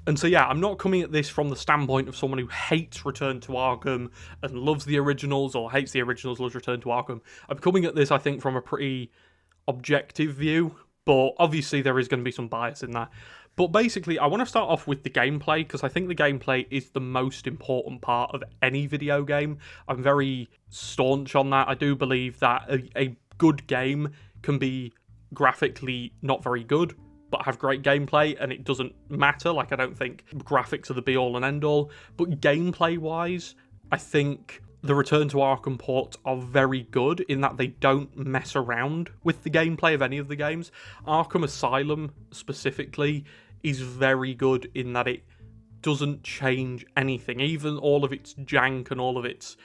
And so yeah, I'm not coming at this from the standpoint of someone who hates Return to Arkham and loves the originals, or hates the originals, loves Return to Arkham. I'm coming at this, I think, from a pretty objective view, but obviously there is going to be some bias in that. But basically, I want to start off with the gameplay, because I think the gameplay is the most important part of any video game. I'm very staunch on that. I do believe that a good game can be graphically not very good, but have great gameplay, and it doesn't matter. Like, I don't think graphics are the be-all and end-all, but gameplay-wise, I think the Return to Arkham ports are very good in that they don't mess around with the gameplay of any of the games. Arkham Asylum, specifically, is very good in that it doesn't change anything, even all of its jank and all of its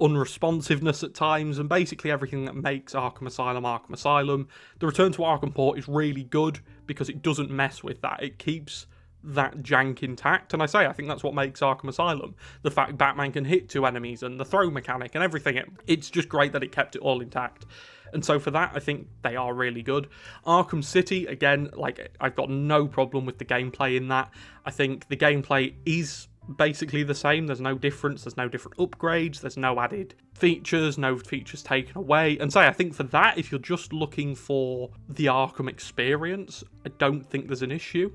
unresponsiveness at times, and basically everything that makes Arkham Asylum Arkham Asylum. The Return to Arkham port is really good because it doesn't mess with that. It keeps that jank intact, and I think that's what makes Arkham Asylum. The fact Batman can hit two enemies and the throw mechanic and everything, it's just great that it kept it all intact. And so for that, I think they are really good. Arkham City, again, like, I've got no problem with the gameplay in that. I think the gameplay is basically the same. There's no difference. There's no different upgrades. There's no added features, no features taken away. And so I think for that, if you're just looking for the Arkham experience, I don't think there's an issue.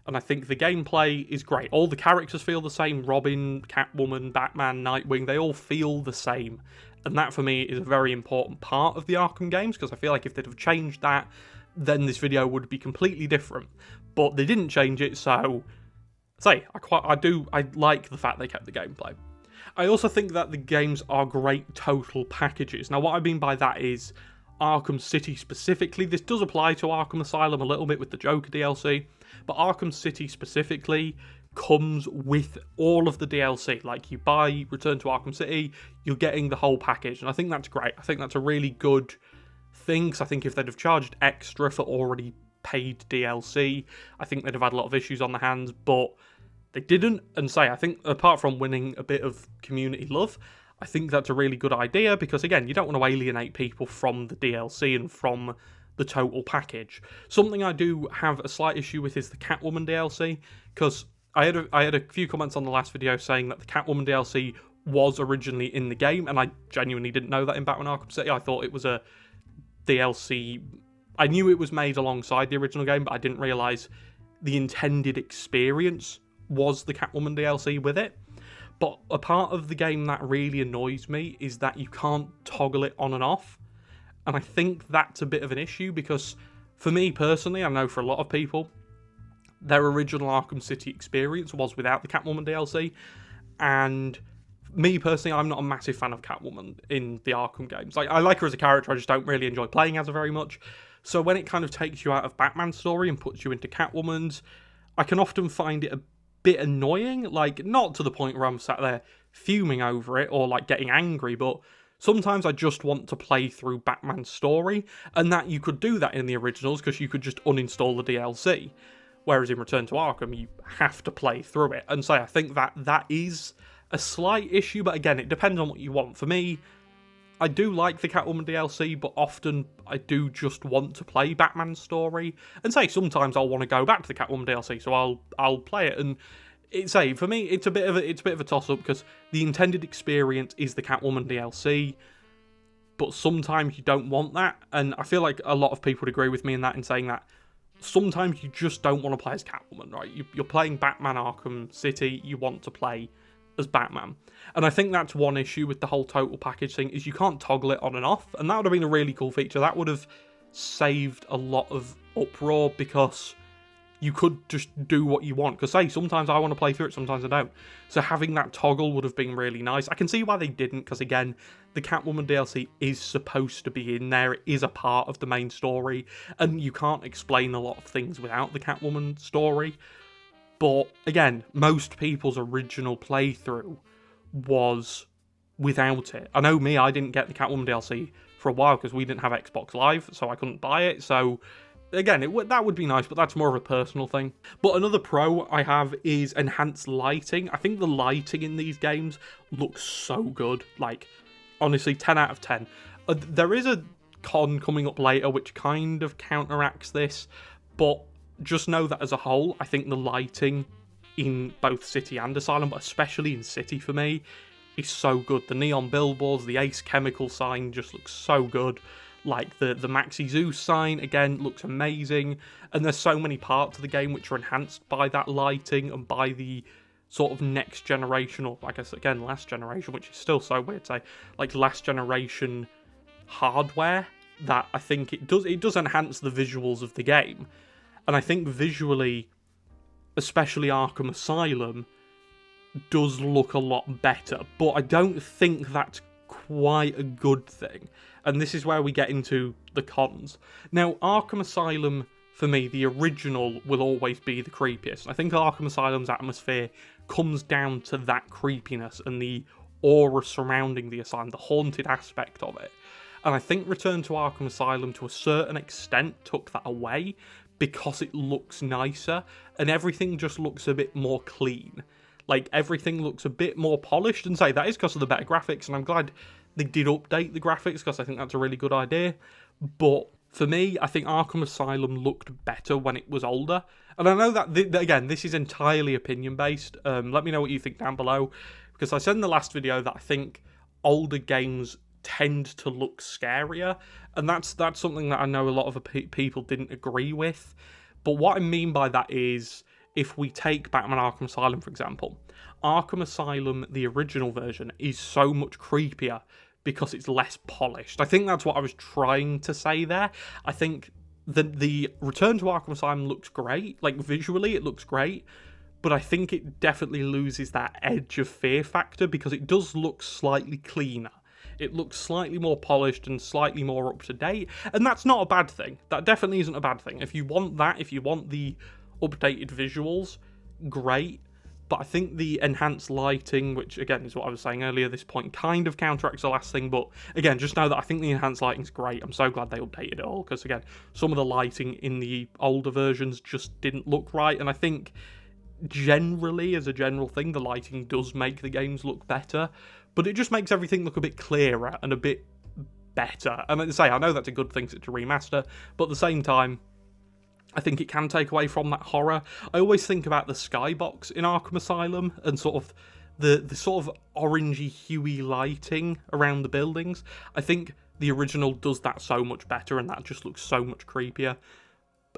And I think the gameplay is great. All the characters feel the same. Robin, Catwoman, Batman, Nightwing, they all feel the same. And that, for me, is a very important part of the Arkham games, because I feel like if they'd have changed that, then this video would be completely different. But they didn't change it, so I like the fact they kept the gameplay. I also think that the games are great total packages. Now, what I mean by that is Arkham City specifically. This does apply to Arkham Asylum a little bit with the Joker DLC, but Arkham City specifically comes with all of the DLC. Like, you buy Return to Arkham City, you're getting the whole package, and I think that's great. I think that's a really good thing, because I think if they'd have charged extra for already paid DLC, I think they'd have had a lot of issues on their hands, but they didn't. And I think apart from winning a bit of community love, I think that's a really good idea, because again, you don't want to alienate people from the DLC and from the total package. Something I do have a slight issue with is the Catwoman DLC, because I had a few comments on the last video saying that the Catwoman DLC was originally in the game, and I genuinely didn't know that in Batman Arkham City. I thought it was a DLC. I knew it was made alongside the original game, but I didn't realise the intended experience was the Catwoman DLC with it. But a part of the game that really annoys me is that you can't toggle it on and off. And I think that's a bit of an issue, because for me personally, I know for a lot of people, their original Arkham City experience was without the Catwoman DLC. And me personally, I'm not a massive fan of Catwoman in the Arkham games. Like, I like her as a character, I just don't really enjoy playing as her very much. So when it kind of takes you out of Batman's story and puts you into Catwoman's, I can often find it a bit annoying. Like, not to the point where I'm sat there fuming over it or like getting angry, but sometimes I just want to play through Batman's story, and that you could do that in the originals because you could just uninstall the DLC. Whereas in Return to Arkham, you have to play through it. And so I think that is a slight issue, but again, it depends on what you want. For me, I do like the Catwoman DLC, but often I do just want to play Batman's story. And sometimes I'll want to go back to the Catwoman DLC, so I'll play it. And for me, it's a bit of a toss-up, because the intended experience is the Catwoman DLC, but sometimes you don't want that. And I feel like a lot of people would agree with me in that, in saying that sometimes you just don't want to play as Catwoman, right? You're playing Batman Arkham City, you want to play as Batman. And I think that's one issue with the whole total package thing, is you can't toggle it on and off, and that would have been a really cool feature. That would have saved a lot of uproar, because you could just do what you want. Because sometimes I want to play through it, sometimes I don't. So having that toggle would have been really nice. I can see why they didn't, because again, the Catwoman DLC is supposed to be in there. It is a part of the main story, and you can't explain a lot of things without the Catwoman story. But again, most people's original playthrough was without it. I know me, I didn't get the Catwoman DLC for a while because we didn't have Xbox Live, so I couldn't buy it. So again, that would be nice, but that's more of a personal thing. But another pro I have is enhanced lighting. I think the lighting in these games looks so good. Like, honestly, 10 out of 10. There is a con coming up later which kind of counteracts this, but just know that as a whole, I think the lighting in both City and Asylum, but especially in City for me, is so good. The neon billboards, the Ace Chemical sign just looks so good. Like the Maxi Zeus sign, again, looks amazing. And there's so many parts of the game which are enhanced by that lighting and by the sort of next generation, or I guess again last generation, which is still so weird to say, like last generation hardware, that I think it does enhance the visuals of the game. And I think visually, especially Arkham Asylum, does look a lot better, but I don't think that's quite a good thing. And this is where we get into the cons. Now, Arkham Asylum, for me, the original will always be the creepiest. I think Arkham Asylum's atmosphere comes down to that creepiness and the aura surrounding the asylum, the haunted aspect of it. And I think Return to Arkham Asylum, to a certain extent, took that away because it looks nicer and everything just looks a bit more clean. Like, everything looks a bit more polished, and say that is because of the better graphics, and I'm glad they did update the graphics because I think that's a really good idea. But for me, I think Arkham Asylum looked better when it was older. And I know that, again, this is entirely opinion-based. Let me know what you think down below, because I said in the last video that I think older games tend to look scarier, and that's something that I know a lot of people didn't agree with. But what I mean by that is, if we take Batman Arkham Asylum, for example, Arkham Asylum, the original version, is so much creepier because it's less polished. I think that's what I was trying to say there. I think the Return to Arkham Asylum looks great. Like, visually, it looks great. But I think it definitely loses that edge of fear factor because it does look slightly cleaner. It looks slightly more polished and slightly more up to date. And that's not a bad thing. That definitely isn't a bad thing. If you want that, if you want the updated visuals, great. But I think the enhanced lighting, which again is what I was saying earlier, this point kind of counteracts the last thing. But again, just know that I think the enhanced lighting's great. I'm so glad they updated it all, because again, some of the lighting in the older versions just didn't look right. And I think generally, as a general thing, the lighting does make the games look better, but it just makes everything look a bit clearer and a bit better. And like I say, I know that's a good thing to remaster, but at the same time, I think it can take away from that horror. I always think about the skybox in Arkham Asylum and sort of the sort of orangey, huey lighting around the buildings. I think the original does that so much better, and that just looks so much creepier.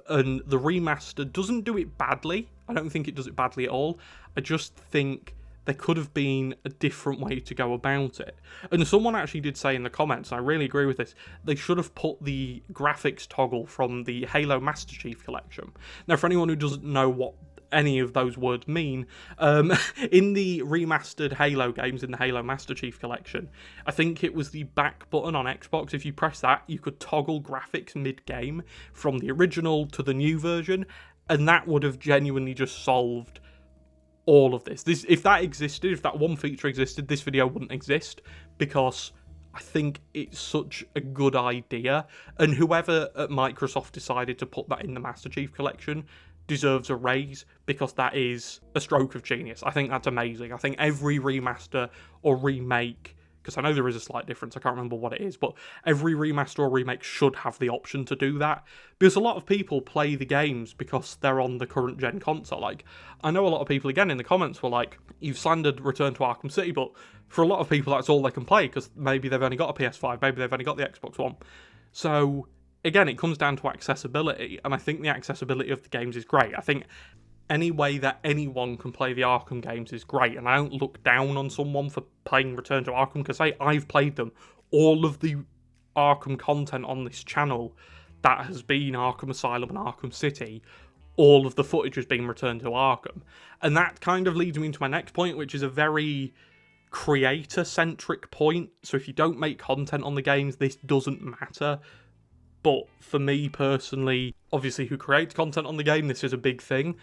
And the remaster doesn't do it badly. I don't think it does it badly at all. I just think there could have been a different way to go about it. And someone actually did say in the comments, and I really agree with this, they should have put the graphics toggle from the Halo Master Chief Collection. Now, for anyone who doesn't know what any of those words mean, in the remastered Halo games, in the Halo Master Chief Collection, I think it was the back button on Xbox. If you press that, you could toggle graphics mid-game from the original to the new version, and that would have genuinely just solved all of this. If that existed, if that one feature existed, this video wouldn't exist, because I think it's such a good idea, and whoever at Microsoft decided to put that in the Master Chief Collection deserves a raise, because that is a stroke of genius. I think that's amazing. I think every remaster or remake, because I know there is a slight difference, I can't remember what it is, but every remaster or remake should have the option to do that, because a lot of people play the games because they're on the current gen console. Like, I know a lot of people, again, in the comments were like, you've slandered Return to Arkham City, but for a lot of people that's all they can play, because maybe they've only got a PS5, maybe they've only got the Xbox One. So again, it comes down to accessibility, and I think the accessibility of the games is great. I think any way that anyone can play the Arkham games is great, and I don't look down on someone for playing Return to Arkham, because I've played them. All of the Arkham content on this channel that has been Arkham Asylum and Arkham City, all of the footage has been Return to Arkham. And that kind of leads me into my next point, which is a very creator-centric point. So if you don't make content on the games, this doesn't matter. But for me personally, obviously who creates content on the game, this is a big thing.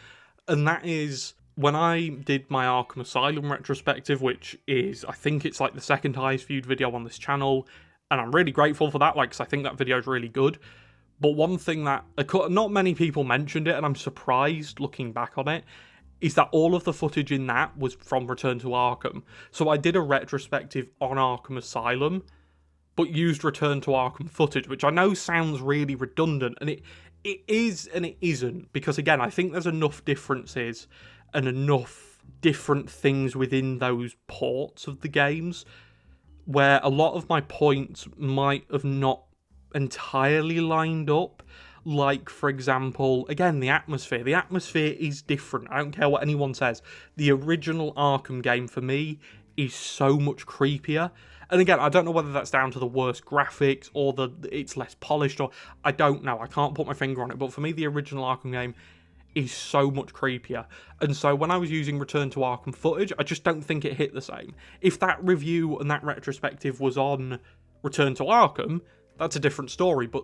And that is, when I did my Arkham Asylum retrospective, which is, I think it's like the second highest viewed video on this channel, and I'm really grateful for that, like, because I think that video is really good. But one thing that not many people mentioned it, and I'm surprised looking back on it, is that all of the footage in that was from Return to Arkham. So I did a retrospective on Arkham Asylum, but used Return to Arkham footage, which I know sounds really redundant, and it is and it isn't, because again, I think there's enough differences, and enough different things within those ports of the games where a lot of my points might have not entirely lined up. Like, for example, again, the atmosphere. The atmosphere is different. I don't care what anyone says. The original Arkham game, for me, is so much creepier. And again, I don't know whether that's down to the worse graphics or it's less polished, or I don't know. I can't put my finger on it. But for me, the original Arkham game is so much creepier. And so when I was using Return to Arkham footage, I just don't think it hit the same. If that review and that retrospective was on Return to Arkham, that's a different story, but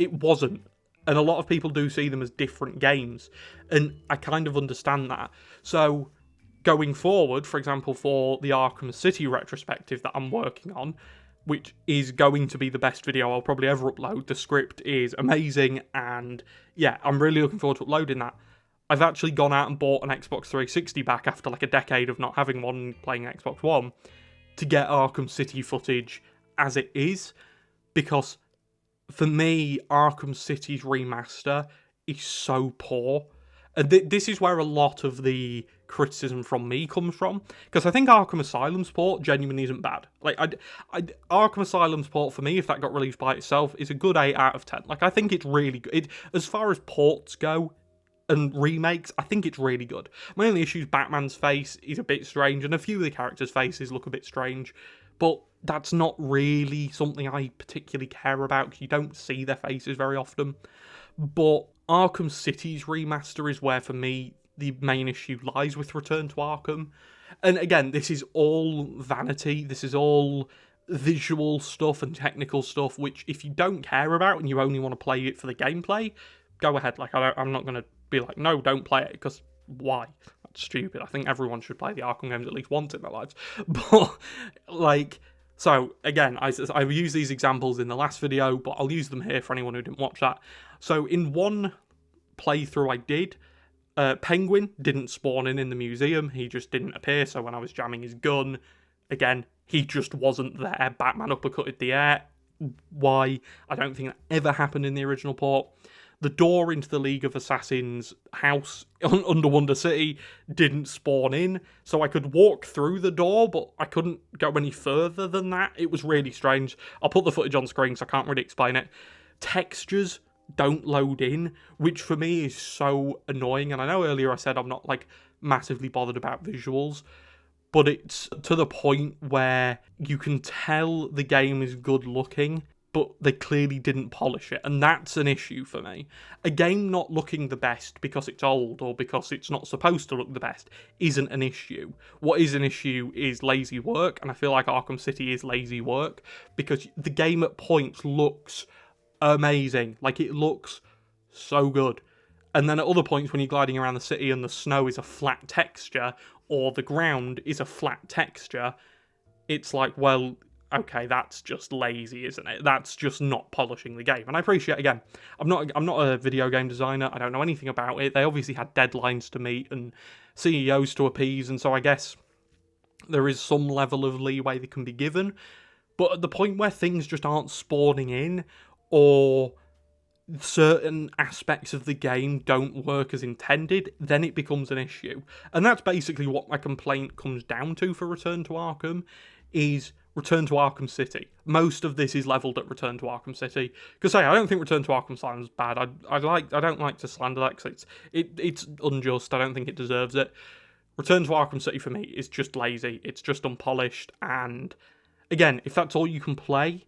it wasn't. And a lot of people do see them as different games, and I kind of understand that. So going forward, for example, for the Arkham City retrospective that I'm working on, which is going to be the best video I'll probably ever upload. The script is amazing, and yeah, I'm really looking forward to uploading that. I've actually gone out and bought an Xbox 360 back after like a decade of not having one, playing Xbox One, to get Arkham City footage as it is, because for me, Arkham City's remaster is so poor. And this is where a lot of the criticism from me comes from, because I think Arkham Asylum's port genuinely isn't bad. Like, Arkham Asylum's port, for me, if that got released by itself, is a good 8 out of 10. Like, I think it's really good. As far as ports go and remakes, I think it's really good. My only issue is Batman's face is a bit strange, and a few of the characters' faces look a bit strange, but that's not really something I particularly care about, because you don't see their faces very often. But Arkham City's remaster is where, for me, the main issue lies with Return to Arkham. And again, this is all vanity. This is all visual stuff and technical stuff, which if you don't care about and you only want to play it for the gameplay, go ahead. Like, I'm not going to be like, no, don't play it, because why? That's stupid. I think everyone should play the Arkham games at least once in their lives. But, like, so again, I've used these examples in the last video, but I'll use them here for anyone who didn't watch that. So in one playthrough I did, Penguin didn't spawn in the museum. He just didn't appear. So when I was jamming his gun, again, he just wasn't there. Batman uppercutted the air. Why? I don't think that ever happened in the original port. The door into the League of Assassins house under Wonder City didn't spawn in, so I could walk through the door, but I couldn't go any further than that. It was really strange. I'll put the footage on screen, so I can't really explain it. Textures don't load in, which for me is so annoying. And I know earlier I said I'm not like massively bothered about visuals, but it's to the point where you can tell the game is good looking, but they clearly didn't polish it, and that's an issue for me. A game not looking the best because it's old or because it's not supposed to look the best isn't an issue. What is an issue is lazy work, and I feel like Arkham City is lazy work, because the game at points looks amazing. Like, it looks so good. And then at other points when you're gliding around the city and the snow is a flat texture, or the ground is a flat texture, it's like, well, okay, that's just lazy, isn't it? That's just not polishing the game. And I appreciate, again, I'm not a video game designer. I don't know anything about it. They obviously had deadlines to meet and CEOs to appease, and so I guess there is some level of leeway that can be given. But at the point where things just aren't spawning in, or certain aspects of the game don't work as intended, then it becomes an issue. And that's basically what my complaint comes down to for Return to Arkham, is Return to Arkham City. Most of this is levelled at Return to Arkham City. Because I don't think Return to Arkham Asylum is bad. I don't like to slander that, because it's unjust. I don't think it deserves it. Return to Arkham City for me is just lazy. It's just unpolished. And again, if that's all you can play,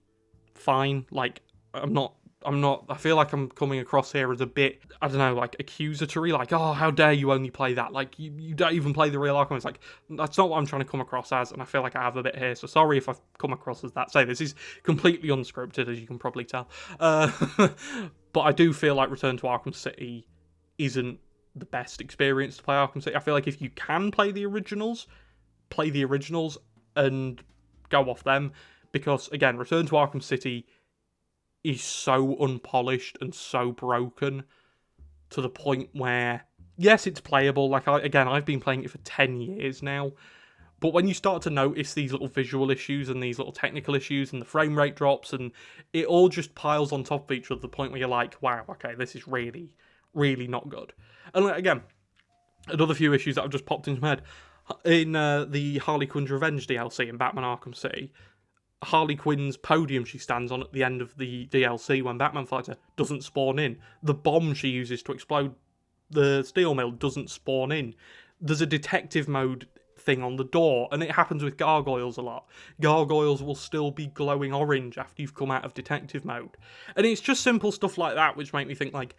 fine. Like, I feel like I'm coming across here as a bit, I don't know, like accusatory, like, oh, how dare you only play that? Like, you don't even play the real Arkham. It's like, that's not what I'm trying to come across as, and I feel like I have a bit here, so sorry if I've come across as that. Say, this is completely unscripted, as you can probably tell. But I do feel like Return to Arkham City isn't the best experience to play Arkham City. I feel like if you can play the originals and go off them, because, again, Return to Arkham City is so unpolished and so broken to the point where, yes, it's playable. Like, I've been playing it for 10 years now, but when you start to notice these little visual issues and these little technical issues and the frame rate drops, and it all just piles on top of each other to the point where you're like, wow, okay, this is really, really not good. And again, Another few issues that have just popped into my head. In the Harley Quinn's Revenge DLC in Batman Arkham City, Harley Quinn's podium she stands on at the end of the DLC when Batman fights her doesn't spawn in. The bomb she uses to explode the steel mill doesn't spawn in. There's a detective mode thing on the door, and it happens with gargoyles a lot. Gargoyles will still be glowing orange after you've come out of detective mode. And it's just simple stuff like that which make me think, like,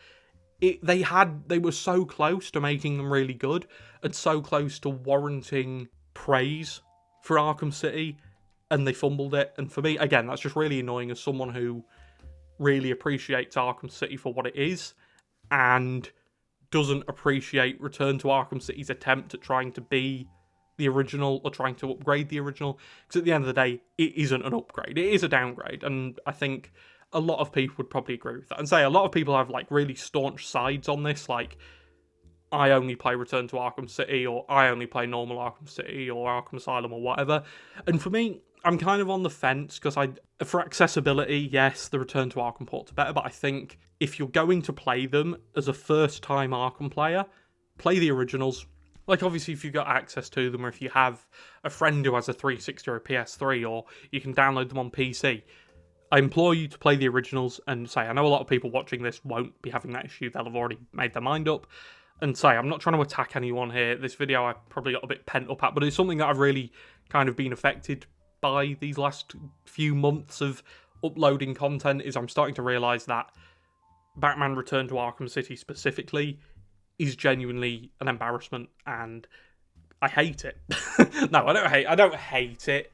they were so close to making them really good, and so close to warranting praise for Arkham City, and they fumbled it. And for me, again, that's just really annoying as someone who really appreciates Arkham City for what it is, and doesn't appreciate Return to Arkham City's attempt at trying to be the original, or trying to upgrade the original. Because at the end of the day, it isn't an upgrade, it is a downgrade. And I think a lot of people would probably agree with that. And say a lot of people have, like, really staunch sides on this, like, I only play Return to Arkham City, or I only play normal Arkham City, or Arkham Asylum, or whatever. And for me, I'm kind of on the fence, because for accessibility, yes, the Return to Arkham ports are better, but I think if you're going to play them as a first-time Arkham player, play the originals. Like, obviously, if you've got access to them, or if you have a friend who has a 360 or a PS3, or you can download them on PC, I implore you to play the originals. And say, I know a lot of people watching this won't be having that issue, they'll have already made their mind up. And say, I'm not trying to attack anyone here. This video I probably got a bit pent up at, but it's something that I've really kind of been affected by these last few months of uploading content, is I'm starting to realise that Batman Return to Arkham City specifically is genuinely an embarrassment, and I hate it. No, I don't hate it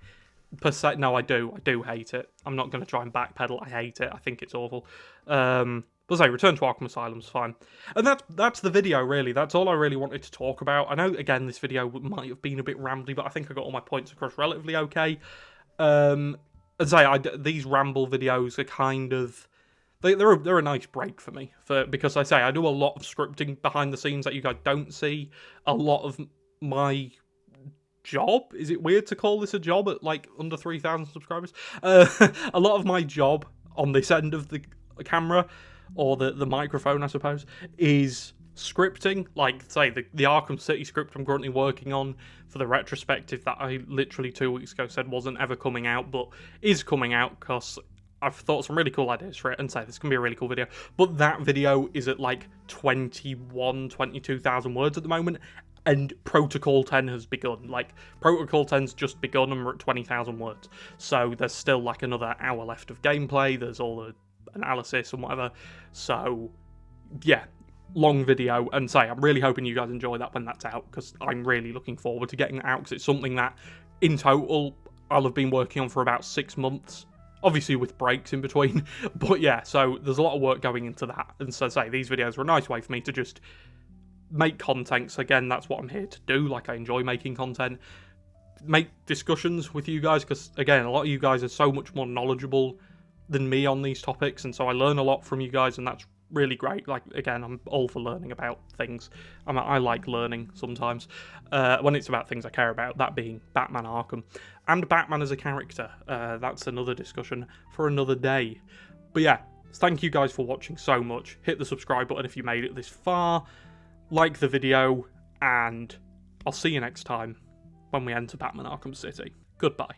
per se. No, I do hate it. I'm not going to try and backpedal. I hate it. I think it's awful. But say, Return to Arkham Asylum's fine. And that's the video, really. That's all I really wanted to talk about. I know, again, this video might have been a bit rambly, but I think I got all my points across relatively okay. As I say, these ramble videos are kind of... They're a nice break for me, because I do a lot of scripting behind the scenes that you guys don't see. A lot of my job, is it weird to call this a job at, like, under 3,000 subscribers? A lot of my job on this end of the camera, or the microphone, I suppose, is scripting. Like, say, the Arkham City script I'm currently working on for the retrospective that I literally 2 weeks ago said wasn't ever coming out, but is coming out because I've thought some really cool ideas for it, and say this can be a really cool video. But that video is at like 22,000 words at the moment, and Protocol 10 has begun. Like, Protocol 10's just begun, and we're at 20,000 words. So there's still like another hour left of gameplay, there's all the analysis and whatever. So yeah, long video, and say I'm really hoping you guys enjoy that when that's out, because I'm really looking forward to getting that out, because it's something that in total I'll have been working on for about 6 months, obviously with breaks in between. But yeah, so there's a lot of work going into that, and so say these videos are a nice way for me to just make content. So again, that's what I'm here to do. Like, I enjoy making content, make discussions with you guys, because again, a lot of you guys are so much more knowledgeable than me on these topics, and so I learn a lot from you guys, and that's really great. Like, again, I'm all for learning about things. I like learning sometimes when it's about things I care about, that being Batman Arkham and Batman as a character. That's another discussion for another day. But yeah, thank you guys for watching so much. Hit the subscribe button if you made it this far, like the video, and I'll see you next time when we enter Batman Arkham City. Goodbye.